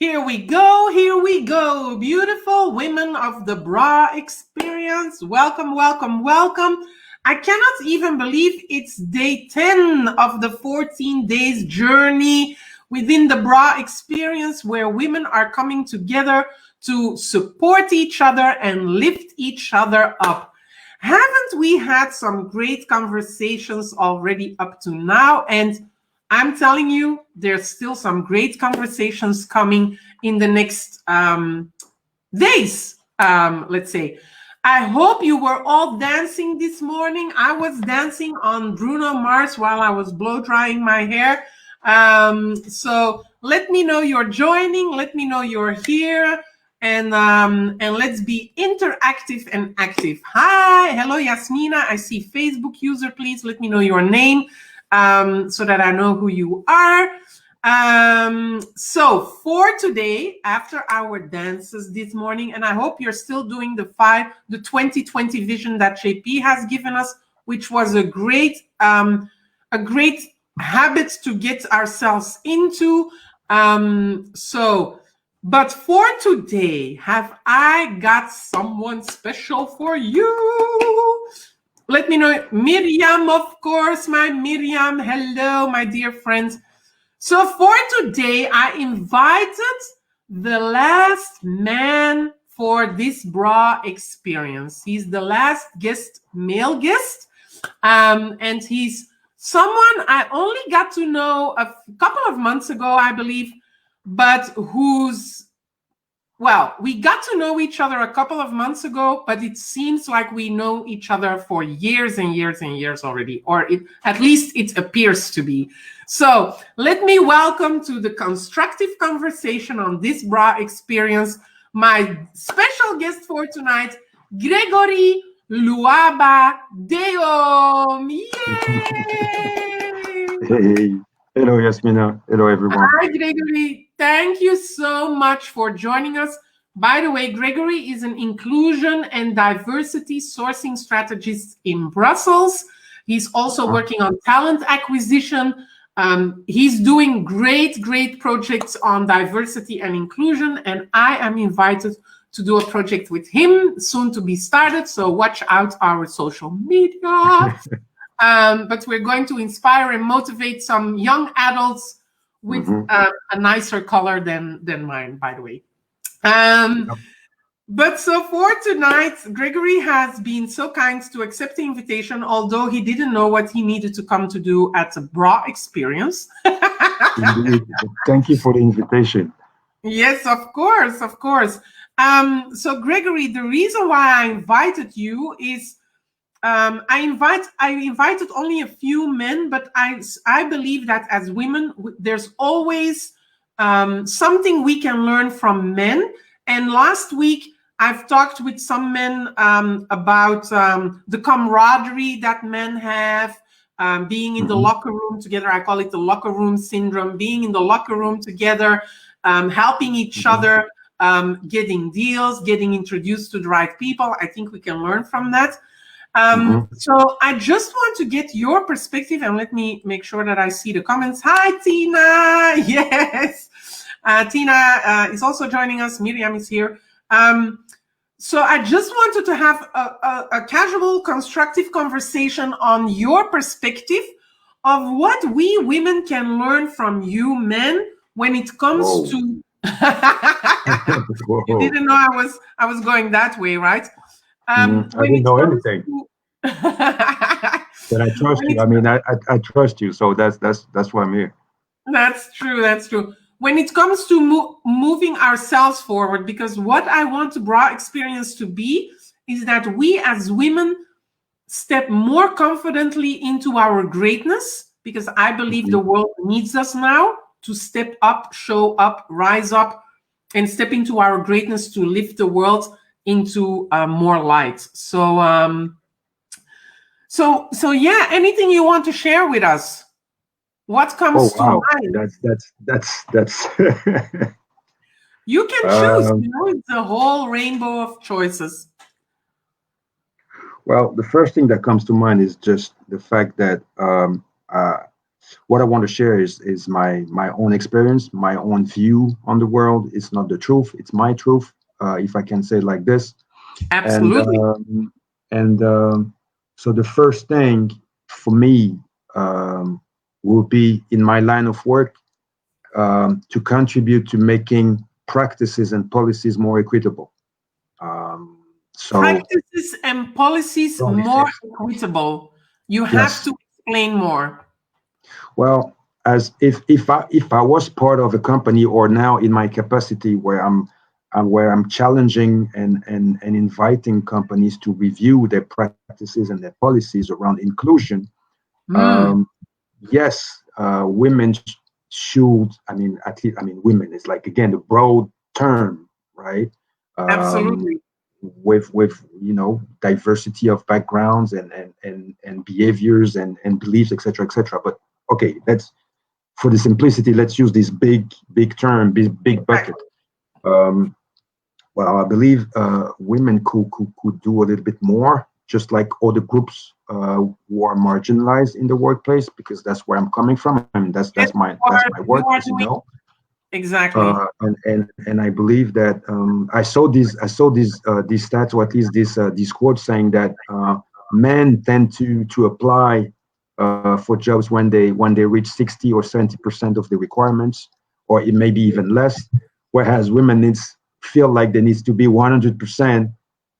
Here we go. Beautiful women of the bra experience. Welcome, welcome, welcome. I cannot even believe it's day 10 of the 14 days journey within the bra experience, where women are coming together to support each other and lift each other up. Haven't we had some great conversations already up to now? And I'm telling you, there's still some great conversations coming in the next days, let's say. I hope you were all dancing this morning. I was dancing on Bruno Mars while I was blow drying my hair. So let me know you're joining. Let me know you're here. And let's be interactive and active. Hi, hello, Yasmina. I see Facebook user. Please let me know your name so that I know who you are. So for today, after our dances this morning, and I hope you're still doing the 2020 vision that JP has given us, which was a great habit to get ourselves into. But for today, have I got someone special for you? Let me know. Miriam, of course, my Miriam. Hello, my dear friends. So for today, I invited the last man for this bra experience. He's the last guest, male guest, and he's someone I only got to know a couple of months ago, I believe, but we got to know each other a couple of months ago, but it seems like we know each other for years and years and years already, or at least it appears to be. So let me welcome to the constructive conversation on this bra experience, my special guest for tonight, Grégory Luaba Deom. Yay! Hey. Hello, Yasmina. Hello, everyone. Hi, Grégory. Thank you so much for joining us. By the way, Grégory is an inclusion and diversity sourcing strategist in Brussels. He's also working on talent acquisition. He's doing great projects on diversity and inclusion, and I am invited to do a project with him soon to be started. So watch out our social media. But we're going to inspire and motivate some young adults with a nicer color than mine, by the way. But so for tonight, Grégory has been so kind to accept the invitation, although he didn't know what he needed to come to do at the bra experience. Indeed. Thank you for the invitation. Yes, of course. So Grégory, the reason why I invited you is I invited only a few men, but I believe that as women, there's always something we can learn from men. And last week, I've talked with some men about the camaraderie that men have, being in the locker room together. I call it the locker room syndrome, being in the locker room together, helping each other, getting deals, getting introduced to the right people. I think we can learn from that. So I just want to get your perspective, and let me make sure that I see the comments. Hi, Tina. Yes. Tina is also joining us. Miriam is here. So I just wanted to have a casual, constructive conversation on your perspective of what we women can learn from you men when it comes to... You didn't know I was going that way, right? I didn't know anything. But I trust you. I mean, I trust you, so that's why I'm here. That's true. When it comes to moving ourselves forward, because what I want the bra experience to be is that we as women step more confidently into our greatness, because I believe the world needs us now to step up, show up, rise up, and step into our greatness to lift the world into more light. So yeah, anything you want to share with us? What comes to mind? That's You can choose. It's a whole rainbow of choices. Well, the first thing that comes to mind is just the fact that what I want to share is my own experience, my own view on the world. It's not the truth; it's my truth, if I can say it like this. And Absolutely. and so the first thing for me will be in my line of work to contribute to making practices and policies more equitable. Um, so Practices and policies more policies, equitable. You have yes. to explain more. Well, as if I was part of a company or now in my capacity where I'm challenging and inviting companies to review their practices and their policies around inclusion, Mm, um, yes, women should. I mean, at least I mean, women is like again the broad term, right? Um, absolutely. with diversity of backgrounds and behaviors and beliefs, etc., etc. But okay, let's for the simplicity, let's use this big term, big bucket. Exactly. Um, well, I believe women could do a little bit more, just like other groups who are marginalized in the workplace, because that's where I'm coming from. I mean, Yes, that's my work, you as are you doing know. exactly. And I believe that I saw these stats, or at least this quote saying that men tend to apply for jobs when they reach 60 or 70% of the requirements, or it may be even less, whereas women needs feel like they needs to be 100%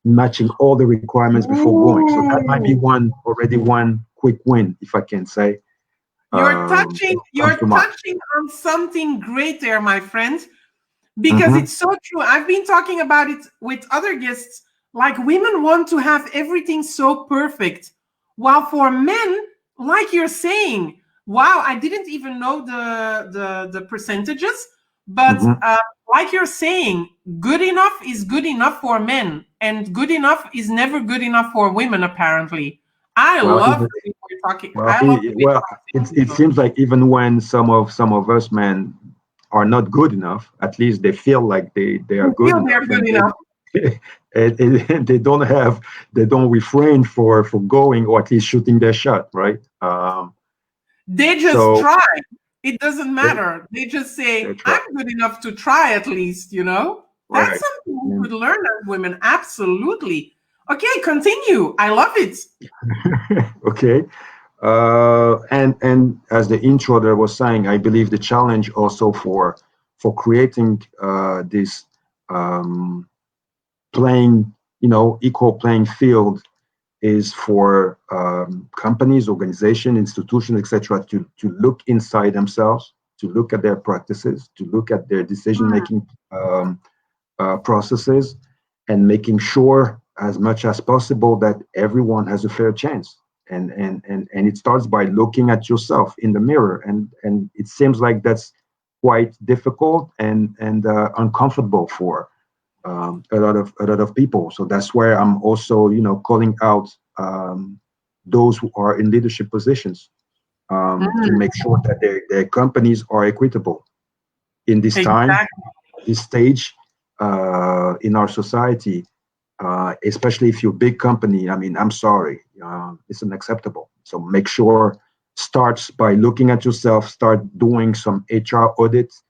matching all the requirements before going. So that might be Ooh. one quick win, if I can say, when it comes You're to my. touching on something great there, my friend, because Hmm. it's so true. I've been talking about it with other guests. Like women want to have everything so perfect, while for men, like you're saying, wow, I didn't even know the percentages, but Hmm. like you're saying, good enough is good enough for men, and good enough is never good enough for women. Apparently, I Well, love even the way we're talking. Well, I love the way well, you're it talking. seems like even when some of us men are not good enough, at least they feel like they are You good feel they're enough, good and enough. they don't have they don't refrain for going or at least shooting their shot, right? They just So try. It doesn't they matter. They just they say, try, I'm good enough to try at least, you know? That's right? something we And could learn as women. Absolutely. Okay, continue. I love it. okay, and as the intro there was saying, I believe the challenge also for creating this. Um, Playing, equal playing field is for companies, organizations, institutions, etc., to look inside themselves, to look at their practices, to look at their Mm, decision-making processes, and making sure as much as possible that everyone has a fair chance. And it starts by looking at yourself in the mirror, and it seems like that's quite difficult and uncomfortable for a lot of people. So that's where I'm also, calling out those who are in leadership positions to mm, make sure that their companies are equitable in this time, exactly. this stage in our society. Especially if you're a big company, I mean, I'm sorry, it's unacceptable. So make sure starts by looking at yourself, start doing some HR audits,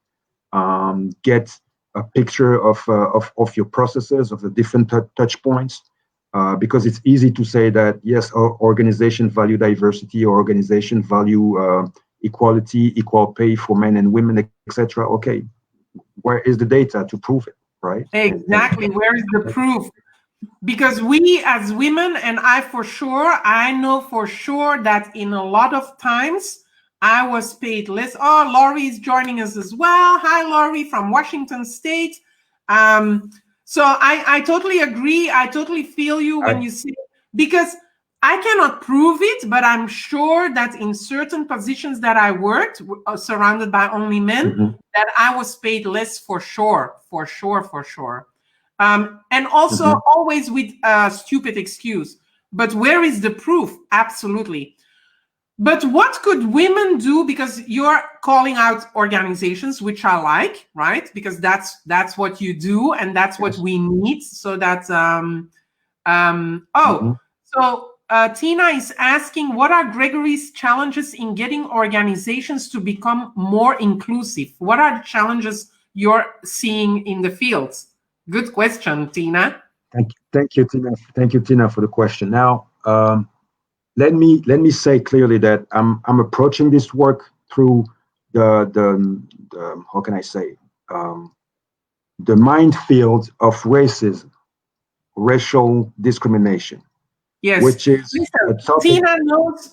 get a picture of your processes, of the different touch points, because it's easy to say that yes, our organization value diversity, or organization value equality, equal pay for men and women, etc. Okay, where is the data to prove it, right? And Exactly. Where is the proof? Because we as women, and I know for sure that in a lot of times I was paid less. Oh, Laurie is joining us as well. Hi, Laurie from Washington State. Um, so I totally agree. I totally feel you when I, you say, because I cannot prove it, but I'm sure that in certain positions that I worked, surrounded by only men, mhm, that I was paid less for sure, for sure, for sure. And also mhm. always with a stupid excuse. But where is the proof? Absolutely. But what could women do? Because you're calling out organizations, which I like, right? Because that's what you do, and that's what Yes. we need. So that Mhm. so Tina is asking, what are Grégory's challenges in getting organizations to become more inclusive? What are the challenges you're seeing in the fields? Good question, Tina. Thank you, Tina. Thank you, Tina, for the question. Now, let me say clearly that I'm approaching this work through the how can I say, the minefield of racism, racial discrimination, Yes. which is a Listen, topic.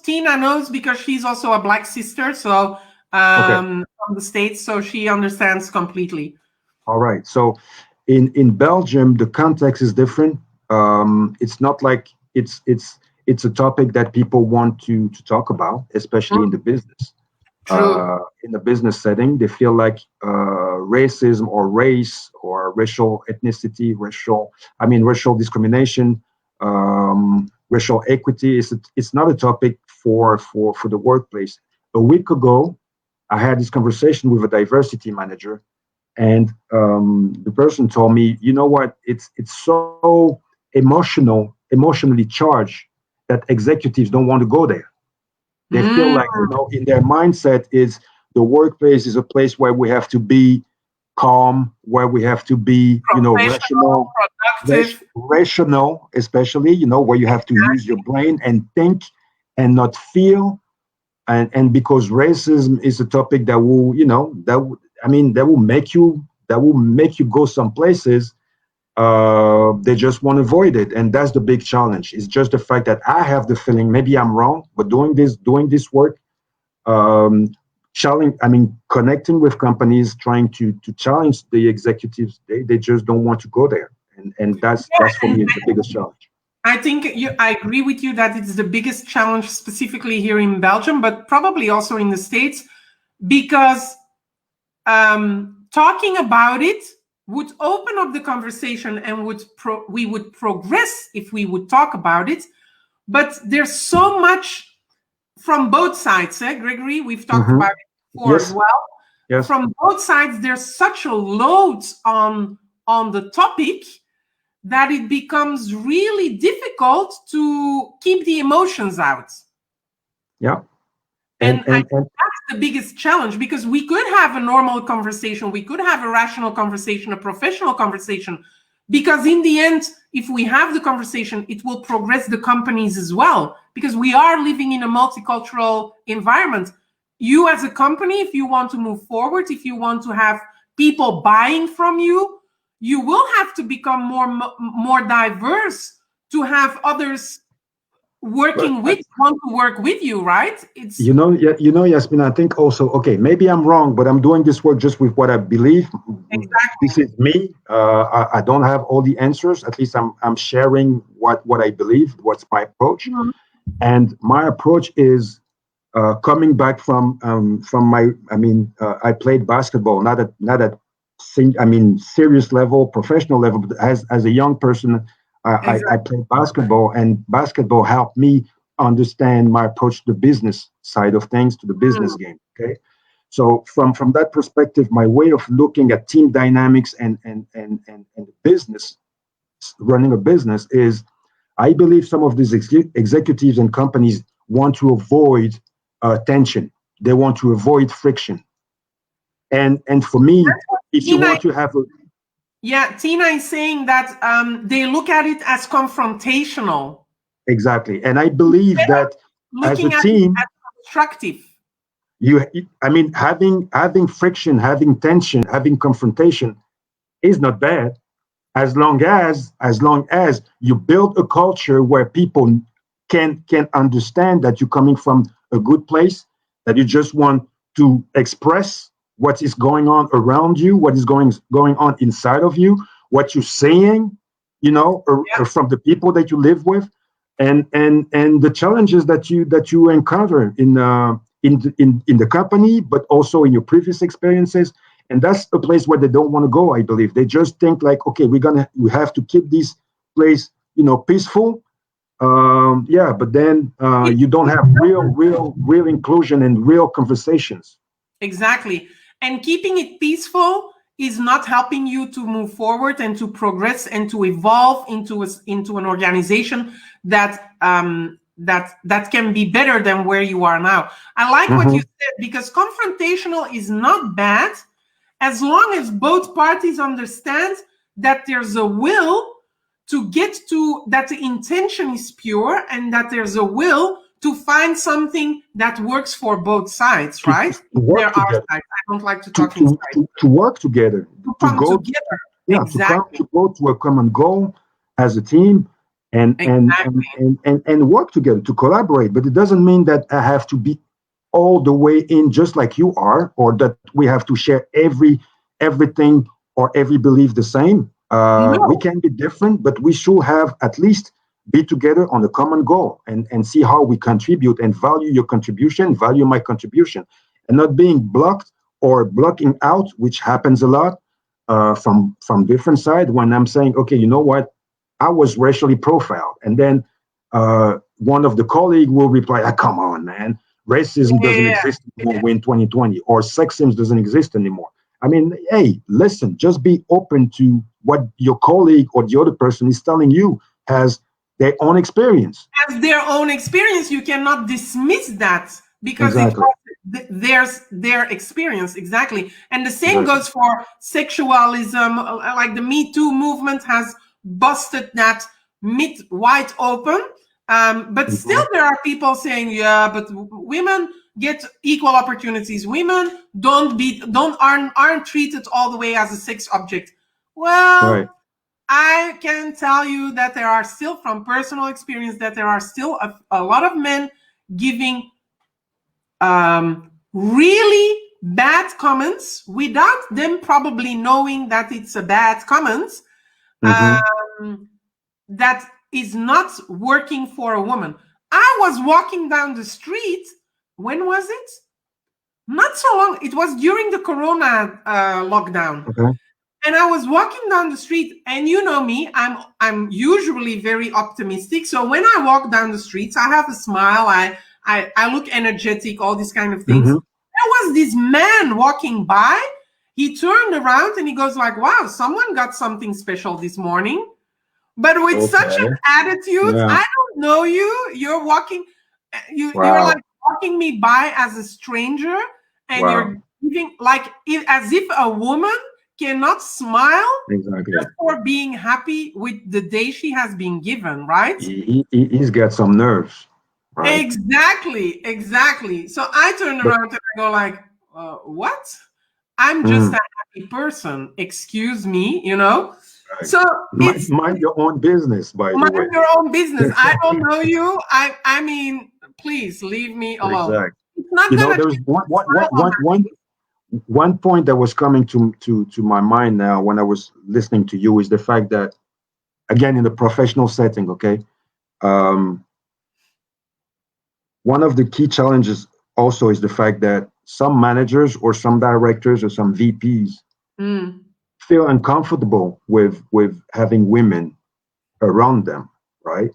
Tina knows because she's also a Black sister, so from the States, so she understands completely. All right. So in Belgium, the context is different. It's not like it's a topic that people want to talk about, especially in the business. True. In the business setting, they feel like racism or race or racial ethnicity, racial discrimination, racial equity it's not a topic for the workplace. A week ago, I had this conversation with a diversity manager, and the person told me, you know what, it's so emotionally charged that executives don't want to go there. They feel like, in their mindset is the workplace is a place where we have to be calm, where we have to be, rational, productive. rational, especially, where you have to use your brain and think and not feel. And because racism is a topic that will, that will make you go some places. They just want to avoid it, and that's the big challenge. It's just the fact that I have the feeling, maybe I'm wrong, but doing this work, connecting with companies, trying to challenge the executives, they just don't want to go there, and that's for me is the biggest challenge. I think I agree with you that it's the biggest challenge specifically here in Belgium, but probably also in the States, because talking about it would open up the conversation and we would progress if we would talk about it. But there's so much from both sides, Grégory? We've talked about it before as well. Yes. From both sides, there's such a load on the topic that it becomes really difficult to keep the emotions out. Yeah. And I think that's the biggest challenge, because we could have a normal conversation, we could have a rational conversation, a professional conversation, because in the end, if we have the conversation, it will progress the companies as well, because we are living in a multicultural environment. You as a company, if you want to move forward, if you want to have people buying from you, you will have to become more diverse to have others want to work with you, right? It's Yasmin, I think also, okay, maybe I'm wrong, but I'm doing this work just with what I believe. Exactly. This is me. I don't have all the answers. At least I'm sharing what I believe, what's my approach. Mm-hmm. And my approach is coming back from my, I played basketball, not at serious level, professional level, but as a young person, I played basketball, and basketball helped me understand my approach to the business side of things, to the business game. Okay, so from that perspective, my way of looking at team dynamics and business, running a business, is I believe some of these executives and companies want to avoid tension. They want to avoid friction. And for me, if you want to have Tina is saying that they look at it as confrontational. Exactly. And I believe that as a team, as constructive. Having friction, having tension, having confrontation is not bad, as long as you build a culture where people can understand that you're coming from a good place, that you just want to express what is going on around you, what is going on inside of you, what you're saying, from the people that you live with, and the challenges that you encounter in the company, but also in your previous experiences. And that's a place where they don't want to go, I believe. They just think like, okay, we have to keep this place, peaceful. But then you don't have real inclusion and real conversations. Exactly. And keeping it peaceful is not helping you to move forward and to progress and to evolve into an organization that that can be better than where you are now. I like what you said, because confrontational is not bad as long as both parties understand that there's a will to get to, that the intention is pure, and that there's a will to find something that works for both sides, right? There are sides. I don't like to talk in sides. To work together. To come go together. Yeah, exactly. to go to a common goal as a team, and work together, to collaborate. But it doesn't mean that I have to be all the way in just like you are, or that we have to share everything or every belief the same. No. We can be different, but we should have at least be together on a common goal, and see how we contribute, and value your contribution, value my contribution, and not being blocked or blocking out, which happens a lot from different side, when I'm saying, okay, you know what, I was racially profiled, and then one of the colleague will reply, come on, man, racism doesn't exist anymore in 2020, or sexism doesn't exist anymore. I mean, hey, listen, just be open to what your colleague or the other person is telling you as their own experience. As their own experience, you cannot dismiss that, because there's their experience. Exactly. And the same goes for sexualism. Like the Me Too movement has busted that myth wide open. But still there are people saying, yeah, but women get equal opportunities. Women aren't treated all the way as a sex object. Well, I can tell you that there are still, from personal experience, that there are still a lot of men giving really bad comments without them probably knowing that it's a bad comment, that is not working for a woman. I was walking down the street. When was it? Not so long. It was during the Corona lockdown. And I was walking down the street, and you know me, I'm usually very optimistic. So when I walk down the streets, I have a smile. I look energetic, all these kind of things. There was this man walking by. He turned around and he goes like, wow, someone got something special this morning. But with such an attitude, I don't know you. You're walking, you're like walking me by as a stranger, and you're giving like as if a woman cannot smile just for being happy with the day she has been given, right? He's got some nerves. Right? Exactly. So I turn around and I go like, what? I'm just a happy person. Excuse me, you know? Right. So mind your own business, by the way. Mind your own business. I don't know you. I mean, please leave me alone. Exactly. It's not there's one point that was coming to my mind now when I was listening to you, is the fact that, again, in the professional setting, one of the key challenges also is the fact that some managers or some directors or some VPs feel uncomfortable with having women around them, right?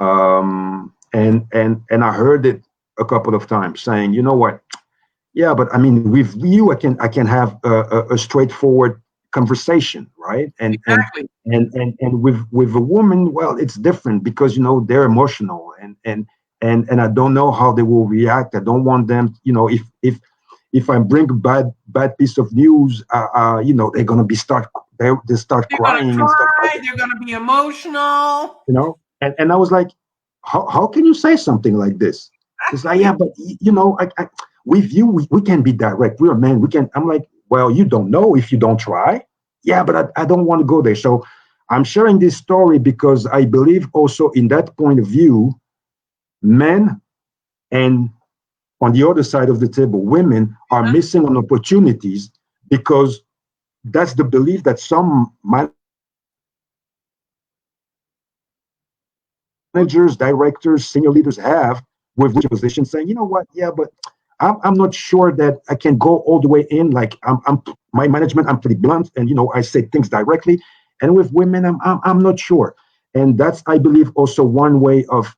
And I heard it a couple of times saying, you know what? Yeah, but I mean, with you, I can have a straightforward conversation, right? And with a woman, well, it's different, because you know they're emotional, and I don't know how they will react. I don't want them, you know, if I bring a bad piece of news, you know, they're gonna start crying and stuff like that. They're gonna be emotional, you know. And I was like, how can you say something like this? It's like, yeah, but you know, I with you, we can be direct. We're men. We can. I'm like, well, you don't know if you don't try. Yeah, but I don't want to go there. So I'm sharing this story because I believe also in that point of view, men, and on the other side of the table, women are missing on opportunities, because that's the belief that some managers, directors, senior leaders have with positions, saying, you know what, yeah, but I'm not sure that I can go all the way in. Like my management, I'm pretty blunt, and you know, I say things directly. And with women, I'm not sure. And that's, I believe, also one way of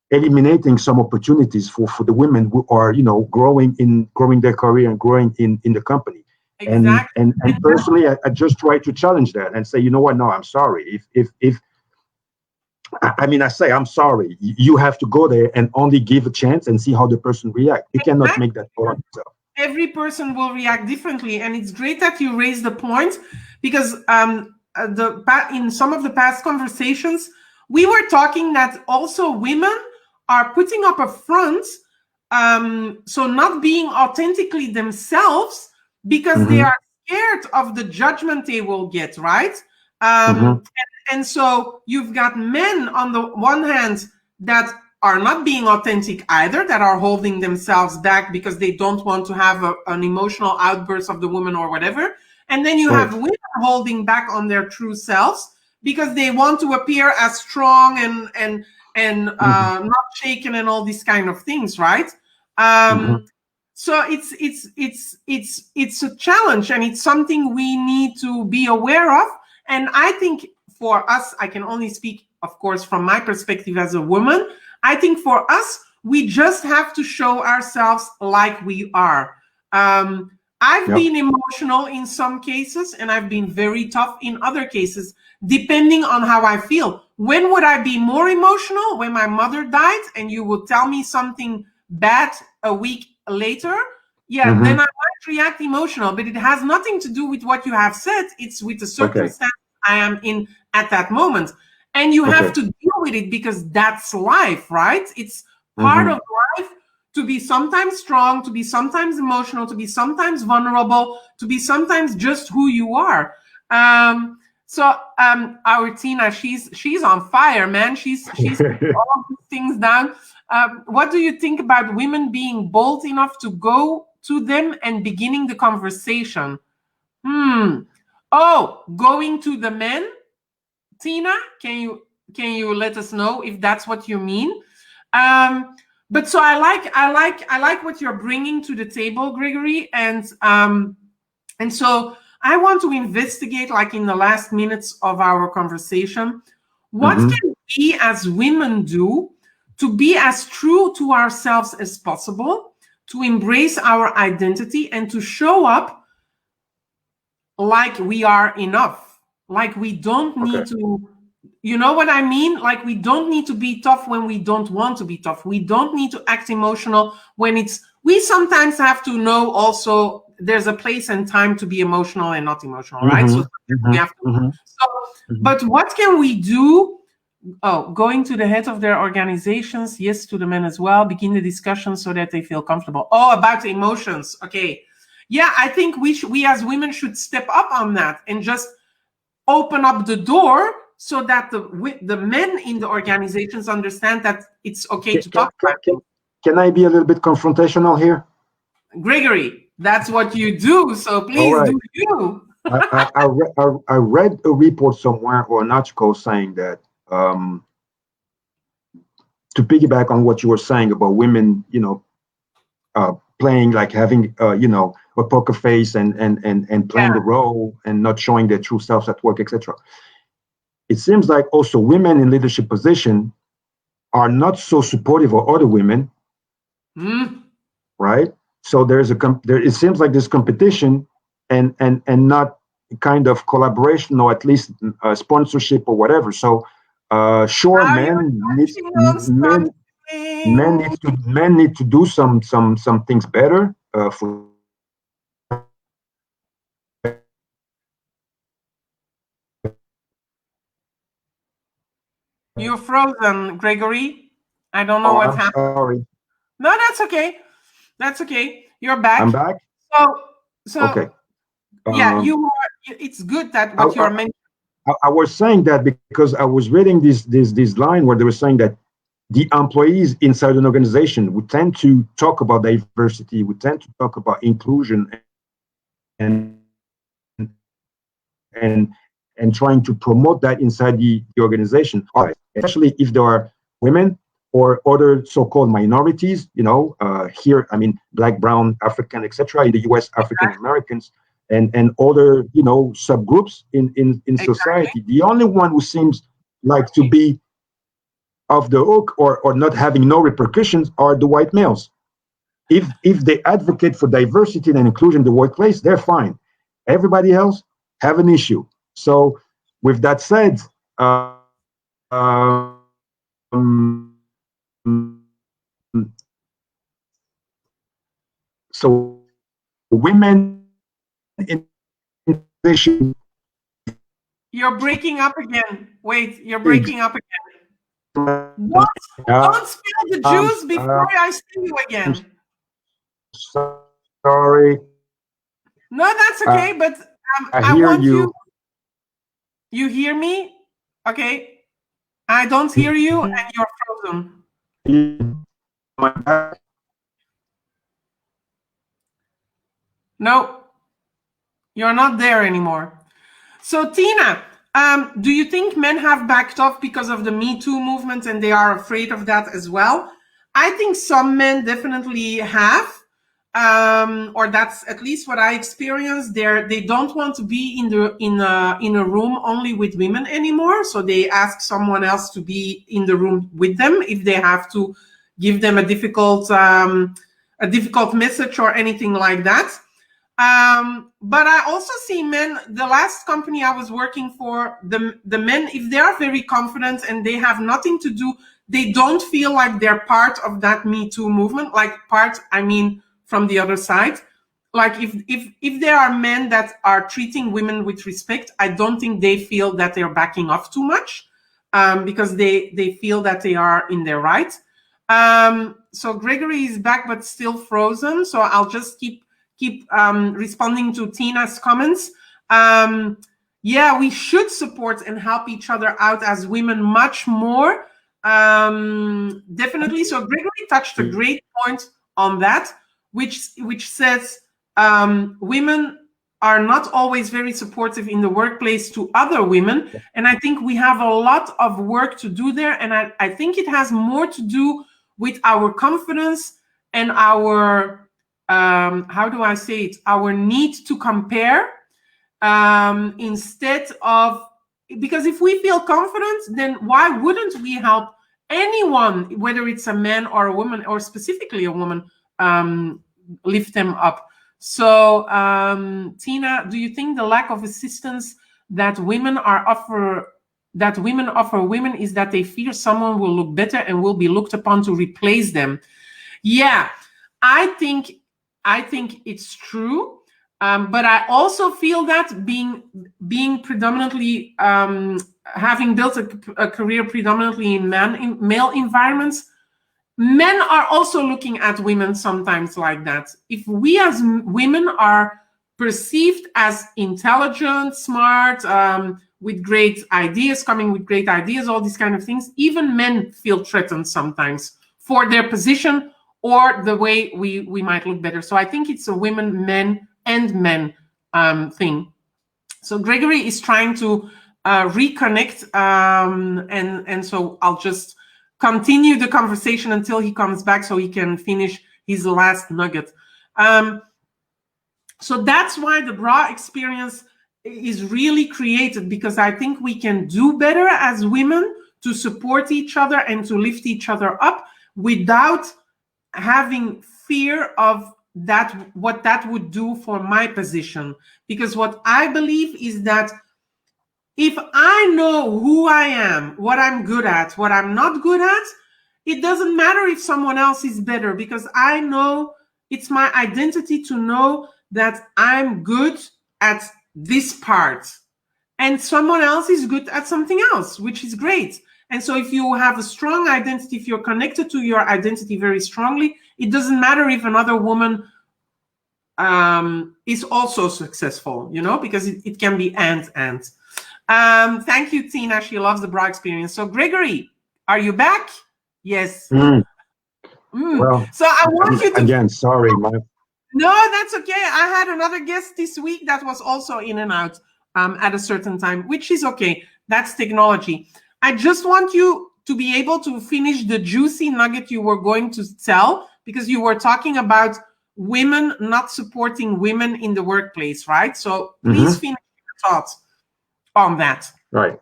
eliminating some opportunities for the women who are, you know, growing their career and growing in the company. Exactly. And personally, I just try to challenge that and say, you know what, no, I'm sorry. If I mean, I say, I'm sorry. You have to go there and only give a chance and see how the person reacts. You cannot make that for yourself. Every person will react differently, and it's great that you raised the point, because in some of the past conversations we were talking that also women are putting up a front, so not being authentically themselves because they are scared of the judgment they will get, right? And so you've got men on the one hand that are not being authentic either, that are holding themselves back because they don't want to have an emotional outburst of the woman or whatever. And then you have women holding back on their true selves because they want to appear as strong and not shaken and all these kind of things, right? So it's a challenge, and it's something we need to be aware of. And I think for us, I can only speak, of course, from my perspective as a woman. I think for us, we just have to show ourselves like we are. I've been emotional in some cases, and I've been very tough in other cases, depending on how I feel. When would I be more emotional? When my mother died and you would tell me something bad a week later, then I might react emotional, but it has nothing to do with what you have said. It's with the circumstance I am in at that moment. And you have to deal with it because that's life, right? It's part of life to be sometimes strong, to be sometimes emotional, to be sometimes vulnerable, to be sometimes just who you are. So our Tina, she's on fire, man. She's putting all these things down. What do you think about women being bold enough to go to them and beginning the conversation? Oh, going to the men? Tina, can you let us know if that's what you mean? But so I like what you're bringing to the table, Grégory, and so I want to investigate, like in the last minutes of our conversation, what can we as women do to be as true to ourselves as possible, to embrace our identity, and to show up like we are enough, like we don't need to, you know what I mean? Like we don't need to be tough when we don't want to be tough. We don't need to act emotional when we sometimes have to know also there's a place and time to be emotional and not emotional, right? So we have to. But what can we do? Oh, going to the head of their organizations, yes, to the men as well, begin the discussion so that they feel comfortable. Oh, about emotions. Okay. Yeah, I think we as women should step up on that and just open up the door so that the men in the organizations understand that it's okay to talk about it. Can I be a little bit confrontational here? Grégory, that's what you do, so please do you. I read a report somewhere or an article saying that to piggyback on what you were saying about women, playing, like having a poker face and playing the role and not showing their true selves at work, etc. It seems like also women in leadership position are not so supportive of other women, right? So it seems like there's competition and not kind of collaboration, or at least sponsorship or whatever. So men need to do some things better for. You're frozen, Grégory. I don't know what happened. Sorry. No, that's okay. That's okay. You're back. I'm back. So okay. Yeah, you are. It's good that what you're mentioning. I was saying that because I was reading this line where they were saying that the employees inside an organization would tend to talk about diversity, would tend to talk about inclusion, and trying to promote that inside the organization, especially if there are women or other so-called minorities. Here, I mean, Black, Brown, African, etc. In the U.S., African Americans and other subgroups in society. The only one who seems like to be off the hook or not having no repercussions are the white males. If they advocate for diversity and inclusion in the workplace, they're fine. Everybody else have an issue. So with that said, so women in position. You're breaking up again. Wait, you're breaking up again. What? Don't spill the juice before I see you again. Sorry. No, that's okay, but I I hear want you. You hear me? Okay. I don't hear you and you're frozen. No, you're not there anymore. So Tina, do you think men have backed off because of the Me Too movement and they are afraid of that as well? I think some men definitely have, or that's at least what I experienced. They don't want to be in a room only with women anymore, so they ask someone else to be in the room with them if they have to give them a difficult message or anything like that. But I also see men, the last company I was working for, the men, if they are very confident and they have nothing to do, they don't feel like they're part of that Me Too movement, I mean, from the other side. Like if there are men that are treating women with respect, I don't think they feel that they're backing off too much, because they feel that they are in their right. So Grégory is back, but still frozen. So I'll just keep responding to Tina's comments. Yeah, we should support and help each other out as women much more. Definitely. So Grégory touched a great point on that, which says women are not always very supportive in the workplace to other women. And I think we have a lot of work to do there. And I think it has more to do with our confidence and our how do I say it? Our need to compare, instead of, because if we feel confident, then why wouldn't we help anyone, whether it's a man or a woman, or specifically a woman, lift them up? So, Tina, do you think the lack of assistance that women offer women is that they fear someone will look better and will be looked upon to replace them? Yeah, I think it's true, but I also feel that being predominantly having built a career predominantly in male environments, men are also looking at women sometimes like that. If we as women are perceived as intelligent, smart, with great ideas, coming with great ideas, all these kind of things, even men feel threatened sometimes for their position or the way we might look better. So I think it's a women, men, and men thing. So Grégory is trying to reconnect, and so I'll just continue the conversation until he comes back so he can finish his last nugget. So that's why the bra experience is really created, because I think we can do better as women to support each other and to lift each other up without having fear of that, what that would do for my position. Because what I believe is that if I know who I am, what I'm good at, what I'm not good at, it doesn't matter if someone else is better, because I know it's my identity to know that I'm good at this part and someone else is good at something else, which is great. And so if you have a strong identity, if you're connected to your identity very strongly, it doesn't matter if another woman is also successful, because it can be and. Thank you, Tina. She loves the bra experience. So Grégory, are you back? Yes. Well, so I want you to... Again, sorry. No, that's okay. I had another guest this week that was also in and out at a certain time, which is okay. That's technology. I just want you to be able to finish the juicy nugget you were going to tell, because you were talking about women not supporting women in the workplace, right? So please finish your thoughts on that. Right.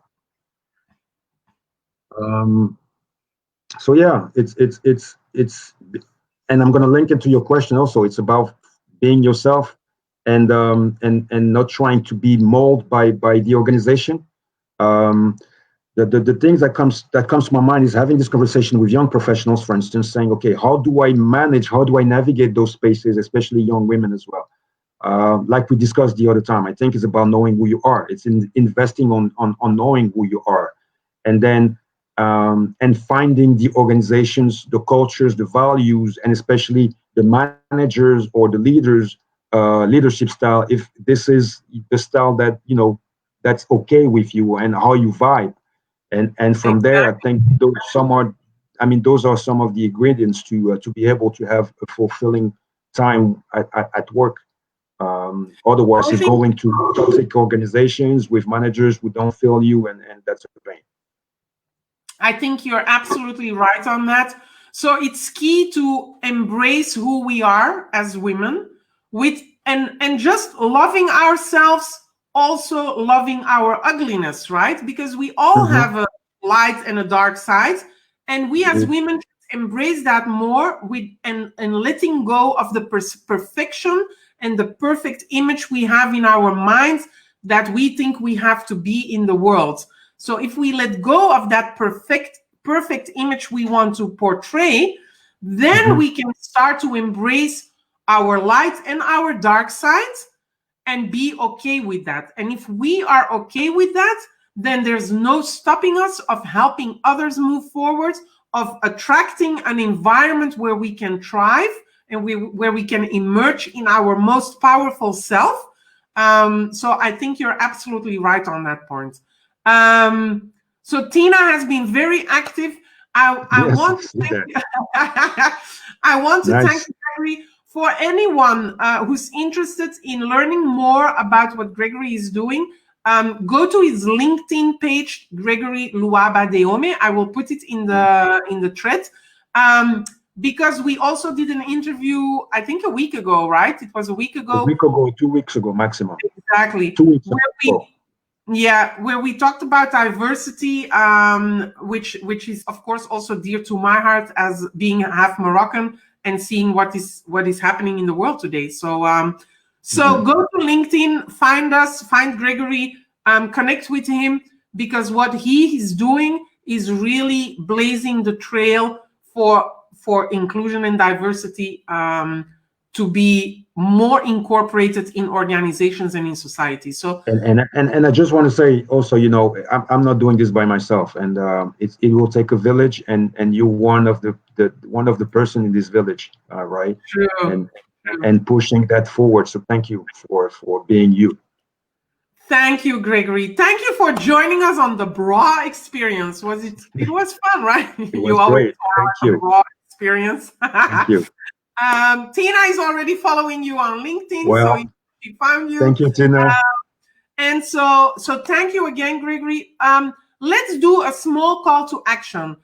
So yeah, it's, and I'm going to link it to your question also. It's about being yourself and not trying to be molded by the organization. the things that comes to my mind is having this conversation with young professionals, for instance, saying, okay, how do I navigate those spaces, especially young women as well? Like we discussed the other time, I think it's about knowing who you are. It's investing on knowing who you are, and then and finding the organizations, the cultures, the values, and especially the managers or the leaders leadership style. If this is the style that that's okay with you and how you vibe, and from there, I think those are some of the ingredients to be able to have a fulfilling time at work. Otherwise, I you think go into toxic organizations with managers who don't feel you, and that's a pain. I think you're absolutely right on that. So it's key to embrace who we are as women, with and just loving ourselves, also loving our ugliness, right? Because we all Mm-hmm. have a light and a dark side, and we as Mm-hmm. women should embrace that more with and letting go of the perfection and the perfect image we have in our minds that we think we have to be in the world. So if we let go of that perfect image we want to portray, then Mm-hmm. we can start to embrace our light and our dark sides and be okay with that. And if we are okay with that, then there's no stopping us of helping others move forward, of attracting an environment where we can thrive and where we can emerge in our most powerful self. So I think you're absolutely right on that point. So Tina has been very active. I Yes, I want to see thank that. you. I want to thank Nice. you, Grégory. For anyone who's interested in learning more about what Grégory is doing, go to his LinkedIn page, Grégory Luaba Deome. I will put it in the thread. Because we also did an interview, I think a week ago, right? It was a week ago. A week ago, 2 weeks ago, maximum. Exactly. 2 weeks ago. Where we talked about diversity, which is of course also dear to my heart as being half Moroccan and seeing what is happening in the world today. So go to LinkedIn, find us, find Grégory, connect with him, because what he is doing is really blazing the trail for inclusion and diversity to be more incorporated in organizations and in society. So and I just want to say also, I'm not doing this by myself, and it will take a village, and you're one of the person in this village, right? true. And pushing that forward. So thank you for being you. Thank you, Grégory. Thank you for joining us on the bra experience. It was fun, right? It was great. Thank you. Bra experience. Thank you. Tina is already following you on LinkedIn, Well, so she found you. Thank you, Tina. And so thank you again, Grégory. Let's do a small call to action.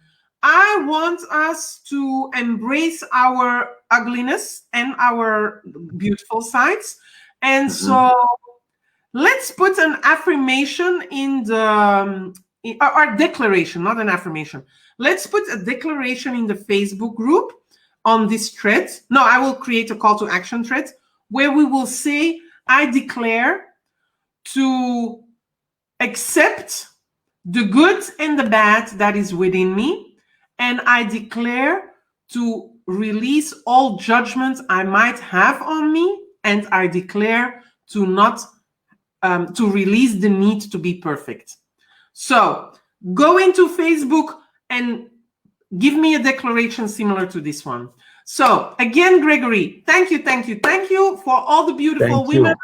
I want us to embrace our ugliness and our beautiful sides. And so let's put an affirmation in the our declaration, not an affirmation. Let's put a declaration in the Facebook group on this thread. No, I will create a call to action thread where we will say, I declare to accept the good and the bad that is within me, and I declare to release all judgments I might have on me, and I declare to not to release the need to be perfect. So go into Facebook and give me a declaration similar to this one. So again, Grégory, thank you for all the beautiful women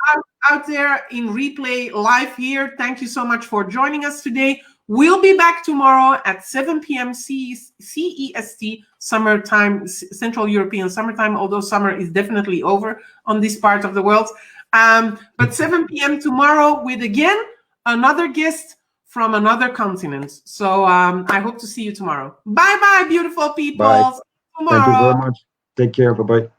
out there in replay live here. Thank you so much for joining us today. We'll be back tomorrow at 7 p.m. CEST summertime, Central European summertime, although summer is definitely over on this part of the world. But 7 p.m. tomorrow with, again, another guest from another continent. So I hope to see you tomorrow. Bye-bye, beautiful people. Bye. Thank you very much. Take care. Bye-bye.